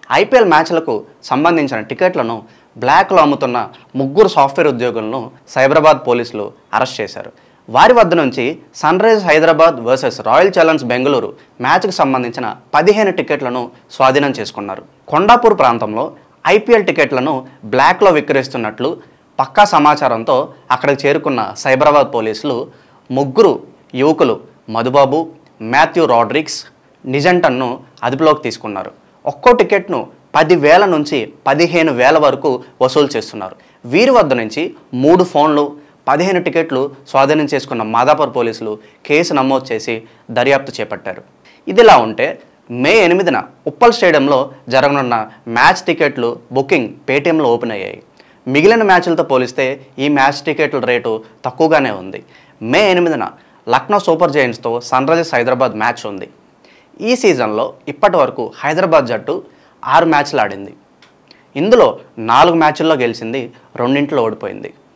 IPL మ్యాచ్లకు సంబంధించిన టికెట్లను బ్లాక్లో అమ్ముతున్న 3 సాఫ్ట్వేర్ ఉద్యోగులను సైబరాబాద్ పోలీసులు అరెస్ట్ చేశారు. వారి వద్ద నుంచి Sunrisers Hyderabad versus Royal Challenge Bengaluru మ్యాచ్కు సంబంధించిన 15 టికెట్లను స్వాధీనం చేసుకున్నారు. కొండాపూర్ ప్రాంతంలో ఐపీఎల్ టికెట్లను బ్లాక్లో విక్రయిస్తున్నట్లు పక్కా సమాచారంతో అక్కడికి చేరుకున్న సైబరాబాద్ పోలీసులు 3 యువకులు మధుబాబు, మాథ్యూ రాడ్రిక్స్, నిజంటన్ను అదుపులోకి తీసుకున్నారు. ఒక్కో టికెట్ను 10,000 నుంచి 15,000 వరకు వసూలు చేస్తున్నారు. వీరి వద్ద నుంచి 3 ఫోన్లు, 15 టికెట్లు స్వాధీనం చేసుకున్న మాదాపూర్ పోలీసులు కేసు నమోదు చేసి దర్యాప్తు చేపట్టారు. ఇదిలా ఉంటే మే 8న ఉప్పల్ స్టేడియంలో జరగనున్న మ్యాచ్ టికెట్లు బుకింగ్ పేటీఎంలో ఓపెన్ అయ్యాయి. మిగిలిన మ్యాచ్లతో పోలిస్తే ఈ మ్యాచ్ టికెట్ల రేటు తక్కువగానే ఉంది. మే 8న లక్నో సూపర్ జైంట్స్తో సన్ రైజర్స్ హైదరాబాద్ మ్యాచ్ ఉంది. ఈ సీజన్లో ఇప్పటి వరకు హైదరాబాద్ జట్టు 6 మ్యాచ్లు ఆడింది. ఇందులో 4 మ్యాచ్ల్లో గెలిచింది, 2 ఓడిపోయింది.